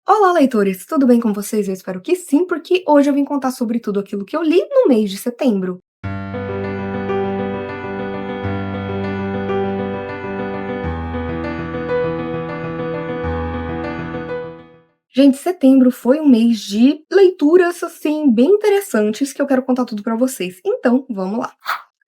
Olá, leitores! Tudo bem com vocês? Eu espero que sim, porque hoje eu vim contar sobre tudo aquilo que eu li no mês de setembro. Gente, setembro foi um mês de leituras, assim, bem interessantes que eu quero contar tudo pra vocês. Então, vamos lá!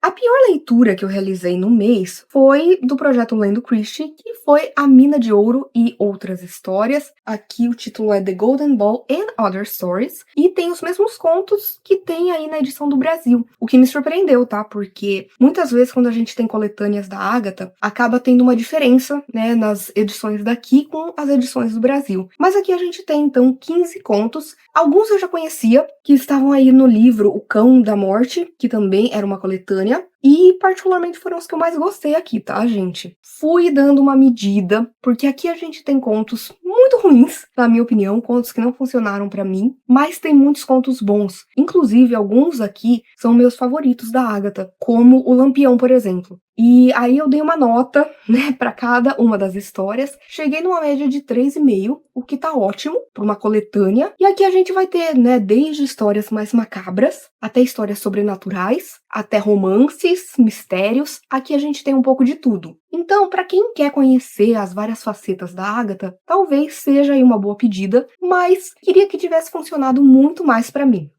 A pior leitura que eu realizei no mês foi do projeto Lendo Christie, que foi A Mina de Ouro e Outras Histórias. Aqui o título é The Golden Ball and Other Stories, e tem os mesmos contos que tem aí na edição do Brasil, o que me surpreendeu, tá? Porque muitas vezes quando a gente tem coletâneas da Agatha, acaba tendo uma diferença, né, nas edições daqui com as edições do Brasil. Mas aqui a gente tem, então, 15 contos. Alguns eu já conhecia, que estavam aí no livro O Cão da Morte, que também era uma coletânea, e particularmente foram os que eu mais gostei aqui, tá, gente? Fui dando uma medida, porque aqui a gente tem contos muito ruins, na minha opinião, contos que não funcionaram pra mim, mas tem muitos contos bons. Inclusive, alguns aqui são meus favoritos da Agatha, como O Lampião, por exemplo. E aí eu dei uma nota, né, pra cada uma das histórias. Cheguei numa média de 3,5, o que tá ótimo pra uma coletânea. E aqui a gente vai ter, né, desde histórias mais macabras, até histórias sobrenaturais, até romances, mistérios. Aqui a gente tem um pouco de tudo. Então, pra quem quer conhecer as várias facetas da Agatha, talvez seja aí uma boa pedida, mas queria que tivesse funcionado muito mais pra mim.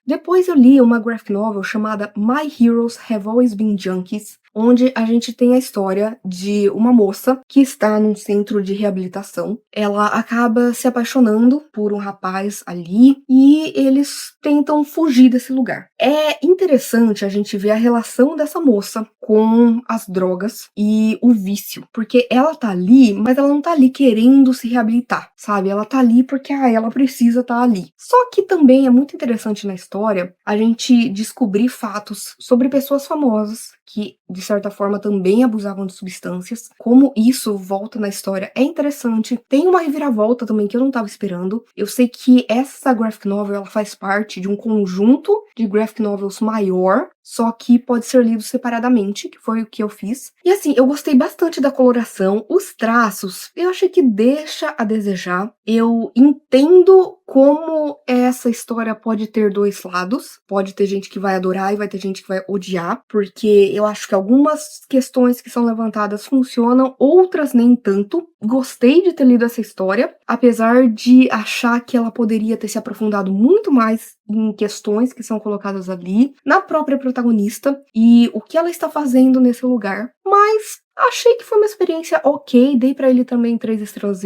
Depois eu li uma graphic novel chamada My Heroes Have Always Been Junkies, onde a gente tem a história de uma moça que está num centro de reabilitação. Ela acaba se apaixonando por um rapaz ali e eles tentam fugir desse lugar. É interessante a gente ver a relação dessa moça com as drogas e o vício, porque ela tá ali, mas ela não tá ali querendo se reabilitar, sabe? Ela tá ali porque ela precisa estar ali. Só que também é muito interessante na história a gente descobrir fatos sobre pessoas famosas que, de certa forma, também abusavam de substâncias. Como isso volta na história é interessante. Tem uma reviravolta também que eu não tava esperando. Eu sei que essa graphic novel, ela faz parte de um conjunto de graphic novels maior, só que pode ser lido separadamente, que foi o que eu fiz. E assim, eu gostei bastante da coloração, os traços, eu achei que deixa a desejar. Eu entendo como essa história pode ter dois lados. Pode ter gente que vai adorar e vai ter gente que vai odiar, porque eu acho que algumas questões que são levantadas funcionam, outras nem tanto. Gostei de ter lido essa história, apesar de achar que ela poderia ter se aprofundado muito mais em questões que são colocadas ali, na própria protagonista e o que ela está fazendo nesse lugar. Mas achei que foi uma experiência ok, dei pra ele também 3,5 estrelas.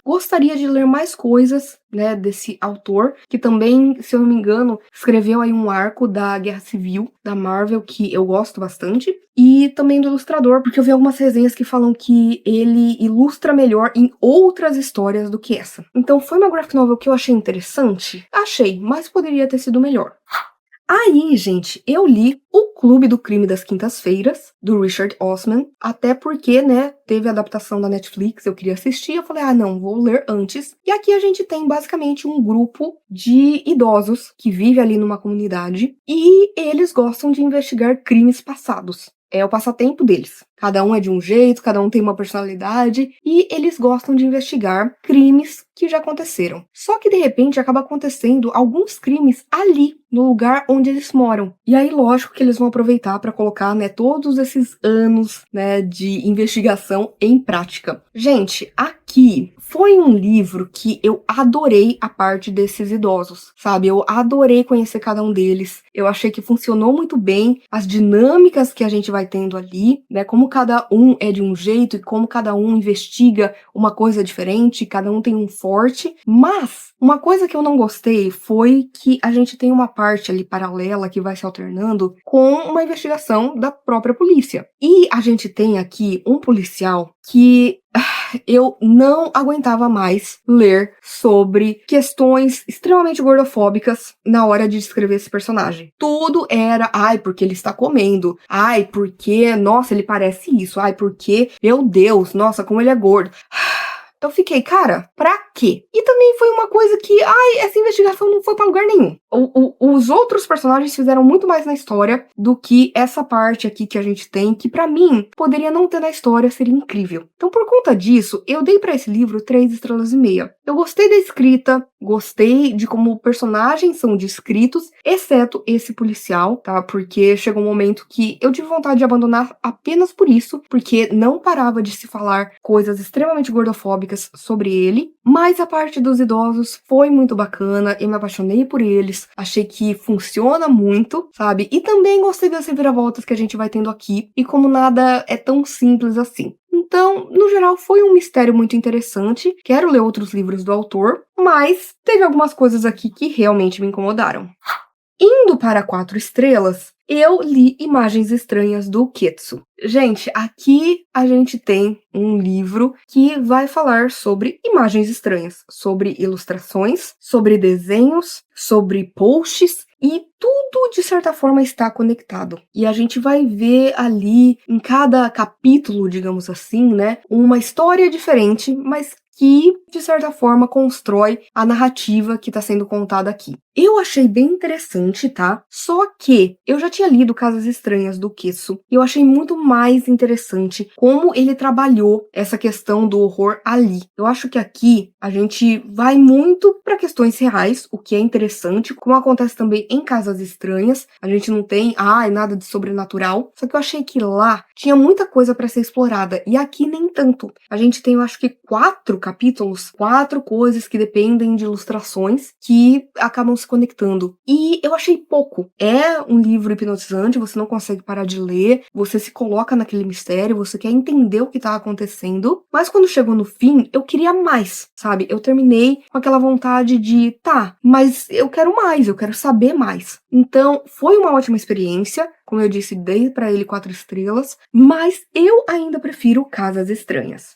Gostaria de ler mais coisas, né, desse autor, que também, se eu não me engano, escreveu aí um arco da Guerra Civil da Marvel, que eu gosto bastante, e também do ilustrador, porque eu vi algumas resenhas que falam que ele ilustra melhor em outras histórias do que essa. Então foi uma graphic novel que eu achei interessante? Achei, mas poderia ter sido melhor. Aí, gente, eu li O Clube do Crime das Quintas-Feiras, do Richard Osman, até porque, né, teve a adaptação da Netflix, eu queria assistir, eu falei, não, vou ler antes. E aqui a gente tem basicamente um grupo de idosos que vive ali numa comunidade e eles gostam de investigar crimes passados. É o passatempo deles. Cada um é de um jeito, cada um tem uma personalidade e eles gostam de investigar crimes que já aconteceram. Só que de repente acaba acontecendo alguns crimes ali, no lugar onde eles moram. E aí, lógico que eles vão aproveitar para colocar, né, todos esses anos, né, de investigação em prática. Gente, aqui foi um livro que eu adorei a parte desses idosos, sabe? Eu adorei conhecer cada um deles. Eu achei que funcionou muito bem as dinâmicas que a gente vai tendo ali, né? Como cada um é de um jeito e como cada um investiga uma coisa diferente, cada um tem um forte. Mas uma coisa que eu não gostei foi que a gente tem uma parte ali paralela que vai se alternando com uma investigação da própria polícia. E a gente tem aqui um policial que eu não aguentava mais ler sobre questões extremamente gordofóbicas na hora de descrever esse personagem. Tudo era, porque ele está comendo, porque, nossa, ele parece isso, porque, meu Deus, nossa, como ele é gordo. Eu fiquei, cara, pra quê? E também também foi uma coisa que, essa investigação não foi pra lugar nenhum. Os outros personagens fizeram muito mais na história do que essa parte aqui que a gente tem, que pra mim, poderia não ter na história, seria incrível. Então, por conta disso, eu dei pra esse livro 3,5 estrelas. Eu gostei da escrita, gostei de como personagens são descritos, exceto esse policial, tá? Porque chegou um momento que eu tive vontade de abandonar apenas por isso, porque não parava de se falar coisas extremamente gordofóbicas sobre ele, mas a parte dos idosos foi muito bacana, eu me apaixonei por eles, achei que funciona muito, sabe? E também gostei das reviravoltas que a gente vai tendo aqui, e como nada é tão simples assim. Então, no geral, foi um mistério muito interessante. Quero ler outros livros do autor, mas teve algumas coisas aqui que realmente me incomodaram. Indo para 4 estrelas, eu li Imagens Estranhas do Ketsu. Gente, aqui a gente tem um livro que vai falar sobre imagens estranhas, sobre ilustrações, sobre desenhos, sobre posts e tudo de certa forma está conectado. E a gente vai ver ali em cada capítulo, digamos assim, né, uma história diferente, mas que, de certa forma, constrói a narrativa que está sendo contada aqui. Eu achei bem interessante, tá? Só que eu já tinha lido Casas Estranhas do Ketsu e eu achei muito mais interessante como ele trabalhou essa questão do horror ali. Eu acho que aqui a gente vai muito para questões reais, o que é interessante, como acontece também em Casas Estranhas. A gente não tem, nada de sobrenatural. Só que eu achei que lá tinha muita coisa para ser explorada e aqui nem tanto. A gente tem, eu acho que 4 capítulos, 4 coisas que dependem de ilustrações que acabam se conectando. E eu achei pouco. É um livro hipnotizante, você não consegue parar de ler, você se coloca naquele mistério, você quer entender o que tá acontecendo, mas quando chegou no fim, eu queria mais, sabe? Eu terminei com aquela vontade de, mas eu quero mais, eu quero saber mais. Então, foi uma ótima experiência. Como eu disse, dei pra ele 4 estrelas, mas eu ainda prefiro Casas Estranhas.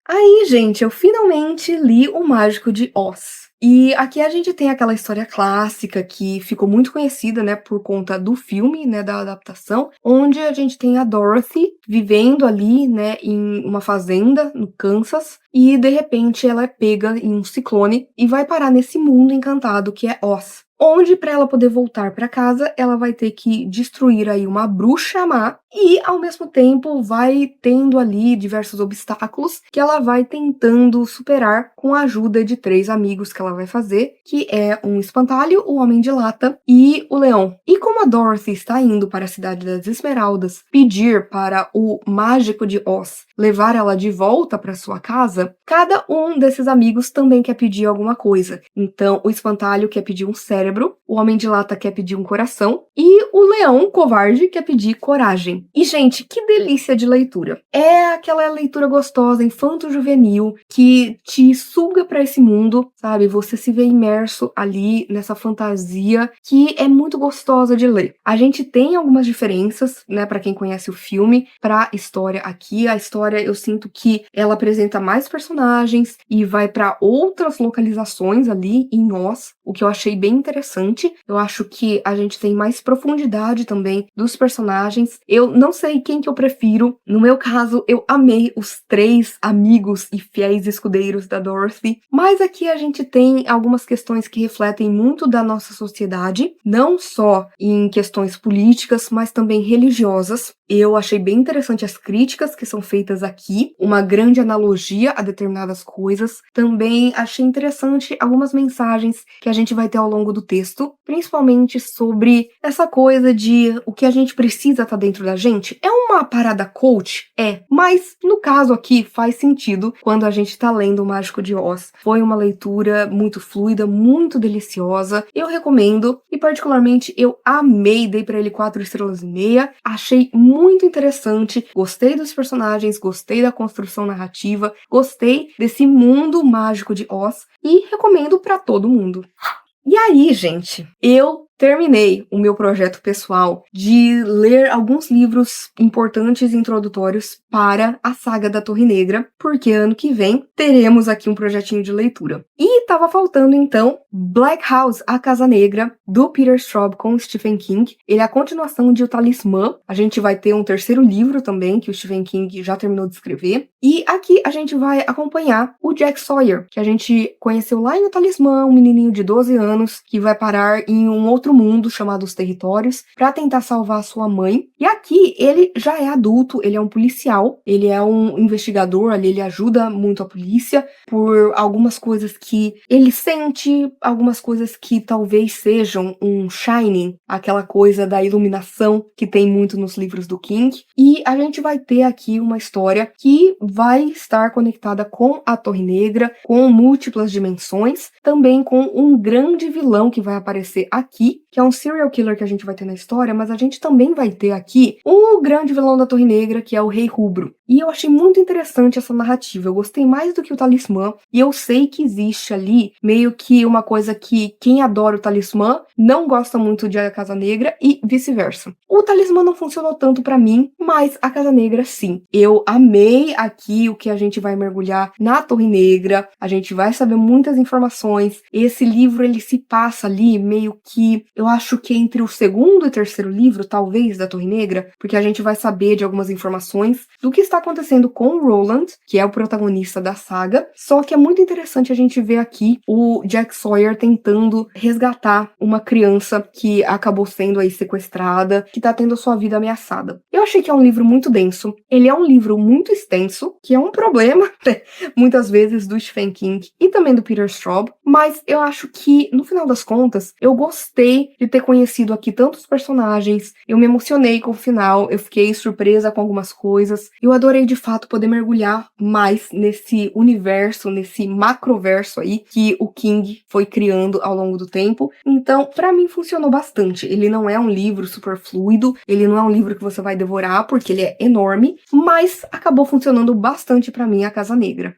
Aí, gente, eu finalmente li O Mágico de Oz. E aqui a gente tem aquela história clássica que ficou muito conhecida, né, por conta do filme, né, da adaptação, onde a gente tem a Dorothy vivendo ali, né, em uma fazenda no Kansas, e de repente ela é pega em um ciclone e vai parar nesse mundo encantado que é Oz. Onde, para ela poder voltar para casa, ela vai ter que destruir aí uma bruxa má e, ao mesmo tempo, vai tendo ali diversos obstáculos que ela vai tentando superar com a ajuda de 3 amigos que ela vai fazer, que é um espantalho, o Homem de Lata e o Leão. E como a Dorothy está indo para a Cidade das Esmeraldas pedir para o Mágico de Oz levar ela de volta para sua casa, cada um desses amigos também quer pedir alguma coisa. Então, o espantalho quer pedir um cérebro, o Homem de Lata quer pedir um coração e o Leão covarde quer pedir coragem. E, gente, que delícia de leitura. É aquela leitura gostosa, infanto-juvenil, que te suga para esse mundo, sabe? Você se vê imerso ali nessa fantasia que é muito gostosa de ler. A gente tem algumas diferenças, né, para quem conhece o filme, pra história aqui. A história, eu sinto que ela apresenta mais personagens e vai para outras localizações ali em Oz, o que eu achei bem interessante. Eu acho que a gente tem mais profundidade também dos personagens. Eu não sei quem que eu prefiro. No meu caso, eu amei os 3 amigos e fiéis escudeiros da Dorothy. Mas aqui a gente tem algumas questões que refletem muito da nossa sociedade, não só em questões políticas, mas também religiosas. Eu achei bem interessante as críticas que são feitas aqui, uma grande analogia a determinadas coisas. Também achei interessante algumas mensagens que a gente vai ter ao longo do texto, principalmente sobre essa coisa de o que a gente precisa estar dentro da gente. É uma parada coach? É, mas no caso aqui faz sentido quando a gente tá lendo O Mágico de Oz. Foi uma leitura muito fluida, muito deliciosa. Eu recomendo e particularmente eu amei, dei pra ele 4,5 estrelas. Achei muito interessante, gostei dos personagens, gostei da construção narrativa, gostei desse mundo mágico de Oz e recomendo pra todo mundo. E aí, gente, eu terminei o meu projeto pessoal de ler alguns livros importantes e introdutórios para a saga da Torre Negra, porque ano que vem teremos aqui um projetinho de leitura. E tava faltando, então, Black House, A Casa Negra, do Peter Straub com Stephen King. Ele é a continuação de O Talismã. A gente vai ter um terceiro livro também, que o Stephen King já terminou de escrever. E aqui a gente vai acompanhar o Jack Sawyer, que a gente conheceu lá em O Talismã, um menininho de 12 anos, que vai parar em um outro mundo chamado Os Territórios, para tentar salvar sua mãe. E aqui ele já é adulto, ele é um policial, ele é um investigador ali, ele ajuda muito a polícia por algumas coisas que ele sente, algumas coisas que talvez sejam um Shining, aquela coisa da iluminação que tem muito nos livros do King. E a gente vai ter aqui uma história que vai estar conectada com a Torre Negra, com múltiplas dimensões, também com um grande vilão que vai aparecer aqui, que é um serial killer que a gente vai ter na história, mas a gente também vai ter aqui o grande vilão da Torre Negra, que é o Rei Rubro. E eu achei muito interessante essa narrativa, eu gostei mais do que o Talismã, e eu sei que existe ali meio que uma coisa que quem adora o Talismã não gosta muito de A Casa Negra e vice-versa. O Talismã não funcionou tanto pra mim, mas A Casa Negra sim. Eu amei aqui o que a gente vai mergulhar na Torre Negra, a gente vai saber muitas informações. Esse livro ele se passa ali meio que, eu acho que entre o segundo e terceiro livro, talvez, da Torre Negra, porque a gente vai saber de algumas informações do que está acontecendo com o Roland, que é o protagonista da saga, só que é muito interessante a gente ver aqui o Jack Sawyer tentando resgatar uma criança que acabou sendo aí sequestrada, que tá tendo a sua vida ameaçada. Eu achei que é um livro muito denso, ele é um livro muito extenso, que é um problema, muitas vezes, do Stephen King e também do Peter Straub, mas eu acho que, no final das contas, eu gostei de ter conhecido aqui tantos personagens, eu me emocionei com o final, eu fiquei surpresa com algumas coisas, eu adorei, de fato, poder mergulhar mais nesse universo, nesse macroverso aí, que o King foi criando ao longo do tempo. Então, pra mim, funcionou bastante. Ele não é um livro super fluido, ele não é um livro que você vai devorar, porque ele é enorme, mas acabou funcionando bastante pra mim, A Casa Negra.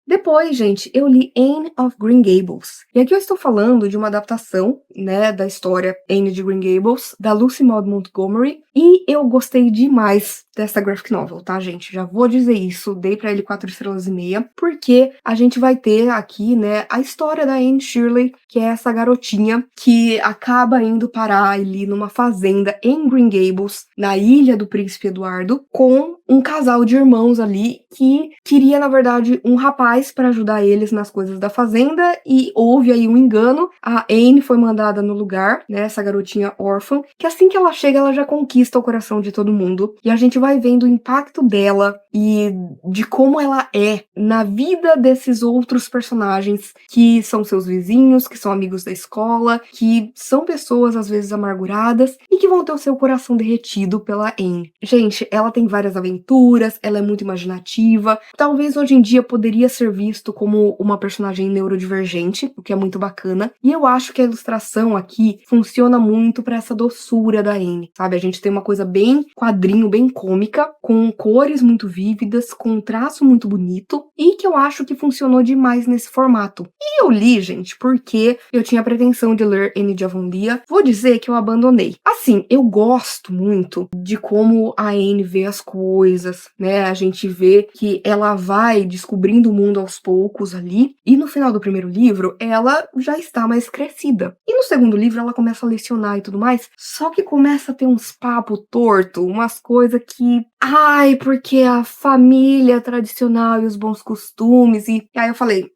Depois, gente, eu li Anne of Green Gables. E aqui eu estou falando de uma adaptação, né, da história Anne de Green Gables, da Lucy Maud Montgomery, e eu gostei demais dessa graphic novel, tá, gente? Já vou dizer isso, dei pra ele 4 estrelas e meia, porque a gente vai ter aqui, né, a história da Anne Shirley, que é essa garotinha que acaba indo parar ali numa fazenda em Green Gables, na ilha do Príncipe Eduardo, com um casal de irmãos ali que queria, na verdade, um rapaz para ajudar eles nas coisas da fazenda, e houve aí um engano. A Anne foi mandada no lugar, né, essa garotinha órfã, que assim que ela chega, ela já conquista o coração de todo mundo, e a gente vai vendo o impacto dela e de como ela é na vida desses outros personagens que são seus vizinhos, que são amigos da escola, que são pessoas às vezes amarguradas e que vão ter o seu coração derretido pela Anne. Gente, ela tem várias aventuras, ela é muito imaginativa, talvez hoje em dia poderia ser visto como uma personagem neurodivergente, o que é muito bacana, e eu acho que a ilustração aqui funciona muito pra essa doçura da Anne, sabe? A gente tem uma coisa bem quadrinho, bem cômica, com cores muito vívidas, com um traço muito bonito, e que eu acho que funcionou demais nesse formato. E eu li, gente, porque eu tinha a pretensão de ler Anne de Avonlea. Vou dizer que eu abandonei. Assim, eu gosto muito de como a Anne vê as coisas, né? A gente vê que ela vai descobrindo o mundo aos poucos ali, e no final do primeiro livro, ela já está mais crescida. E no segundo livro, ela começa a lecionar e tudo mais, só que começa a ter uns papos torto, umas coisas que... Ai, porque a família tradicional e os bons costumes, e aí eu falei,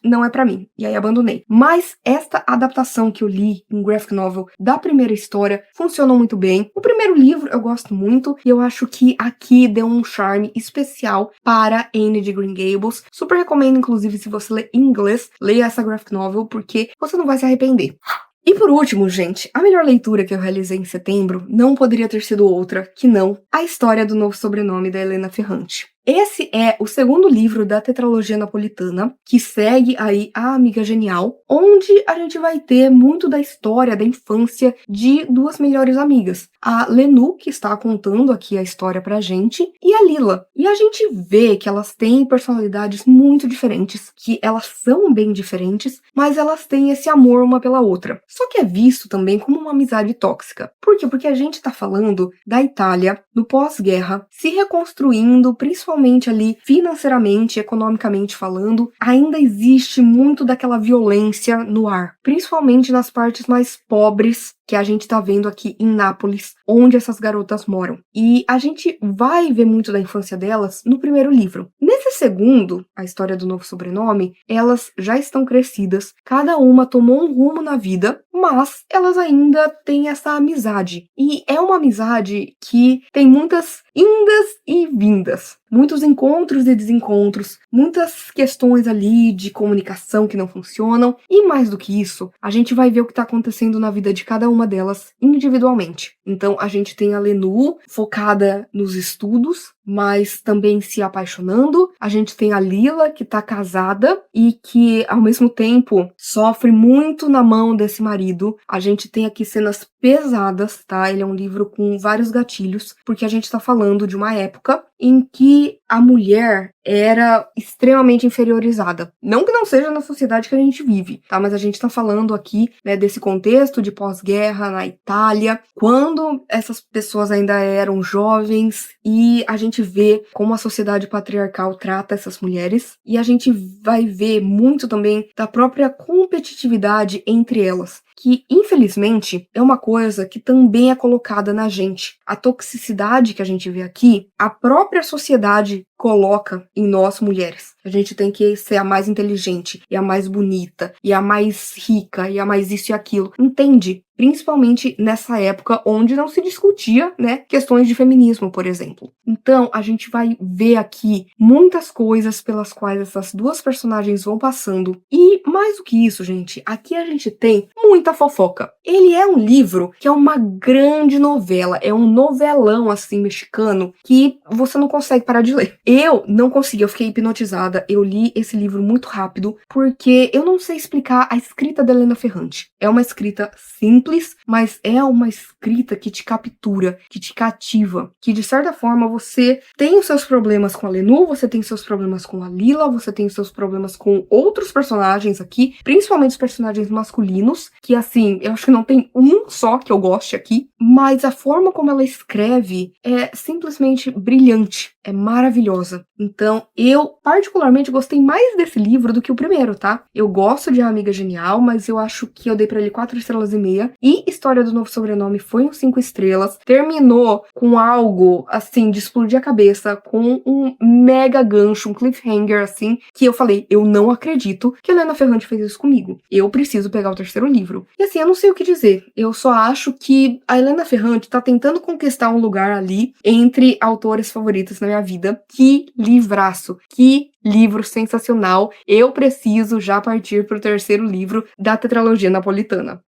não é pra mim, e aí abandonei. Mas esta adaptação que eu li em graphic novel da primeira história funcionou muito bem. O primeiro livro eu gosto muito, e eu acho que aqui deu um charme especial para Anne de Green Gables. Super recomendo, inclusive, se você lê em inglês, leia essa graphic novel, porque você não vai se arrepender. E por último, gente, a melhor leitura que eu realizei em setembro não poderia ter sido outra que não A História do Novo Sobrenome, da Helena Ferrante. Esse é o segundo livro da tetralogia napolitana, que segue aí A Amiga Genial, onde a gente vai ter muito da história da infância de duas melhores amigas. A Lenu, que está contando aqui a história pra gente, e a Lila. E a gente vê que elas têm personalidades muito diferentes, que elas são bem diferentes, mas elas têm esse amor uma pela outra. Só que é visto também como uma amizade tóxica. Por quê? Porque a gente tá falando da Itália, no pós-guerra, se reconstruindo, principalmente ali financeiramente, economicamente falando, ainda existe muito daquela violência no ar, principalmente nas partes mais pobres que a gente tá vendo aqui em Nápoles, onde essas garotas moram. E a gente vai ver muito da infância delas no primeiro livro. Nesse segundo, A História do Novo Sobrenome, elas já estão crescidas, cada uma tomou um rumo na vida, mas elas ainda têm essa amizade. E é uma amizade que tem muitas indas e vindas. Muitos encontros e desencontros, muitas questões ali de comunicação que não funcionam, e mais do que isso, a gente vai ver o que está acontecendo na vida de cada uma delas individualmente. Então a gente tem a Lenu focada nos estudos, mas também se apaixonando. A gente tem a Lila, que tá casada e que, ao mesmo tempo, sofre muito na mão desse marido. A gente tem aqui cenas pesadas, tá? Ele é um livro com vários gatilhos, porque a gente tá falando de uma época em que a mulher era extremamente inferiorizada. Não que não seja na sociedade que a gente vive, tá? Mas a gente tá falando aqui, né, desse contexto de pós-guerra na Itália, quando essas pessoas ainda eram jovens, e a gente vê como a sociedade patriarcal trata essas mulheres, e a gente vai ver muito também da própria competitividade entre elas, que infelizmente é uma coisa que também é colocada na gente. A toxicidade que a gente vê aqui, a própria sociedade coloca em nós mulheres. A gente tem que ser a mais inteligente, e a mais bonita, e a mais rica, e a mais isso e aquilo. Entende? Principalmente nessa época onde não se discutia, né, questões de feminismo, por exemplo. Então, a gente vai ver aqui muitas coisas pelas quais essas duas personagens vão passando. E, mais do que isso, gente, aqui a gente tem muita fofoca. Ele é um livro que é uma grande novela, é um novelão, assim, mexicano, que você não consegue parar de ler. Eu não consegui, eu fiquei hipnotizada, eu li esse livro muito rápido, porque eu não sei explicar a escrita da Helena Ferrante. É uma escrita simples, mas é uma escrita que te captura, que te cativa, que de certa forma você tem os seus problemas com a Lenu, você tem os seus problemas com a Lila, você tem os seus problemas com outros personagens aqui, principalmente os personagens masculinos, que assim, eu acho que não tem um só que eu goste aqui, mas a forma como ela escreve é simplesmente brilhante, é maravilhosa. Então, eu particularmente gostei mais desse livro do que o primeiro, tá? Eu gosto de A Amiga Genial, mas eu acho que eu dei pra ele 4 estrelas e meia. E História do Novo Sobrenome foi um 5 estrelas. Terminou com algo, assim, de explodir a cabeça, com um mega gancho, um cliffhanger, assim, que eu falei, eu não acredito que a Helena Ferrante fez isso comigo. Eu preciso pegar o terceiro livro. E assim, eu não sei o que dizer. Eu só acho que a Helena Ferrante tá tentando conquistar um lugar ali entre autores favoritos na minha vida. Que livraço! Que livro sensacional! Eu preciso já partir pro terceiro livro da tetralogia napolitana.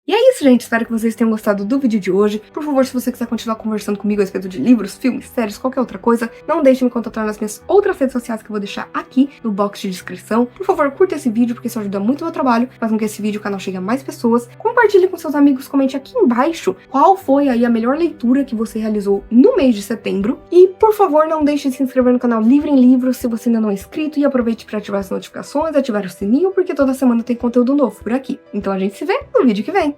E é isso, gente. Espero que vocês tenham gostado do vídeo de hoje. Por favor, se você quiser continuar conversando comigo a respeito de livros, filmes, séries, qualquer outra coisa, não deixe de me contatar nas minhas outras redes sociais que eu vou deixar aqui no box de descrição. Por favor, curta esse vídeo, porque isso ajuda muito o meu trabalho, faz com que esse vídeo, o canal chegue a mais pessoas. Compartilhe com seus amigos, comente aqui embaixo qual foi aí a melhor leitura que você realizou no mês de setembro. E, por favor, não deixe de se inscrever no canal Livre em Livros se você ainda não é inscrito, e aproveite para ativar as notificações, ativar o sininho, porque toda semana tem conteúdo novo por aqui. Então a gente se vê no vídeo que vem.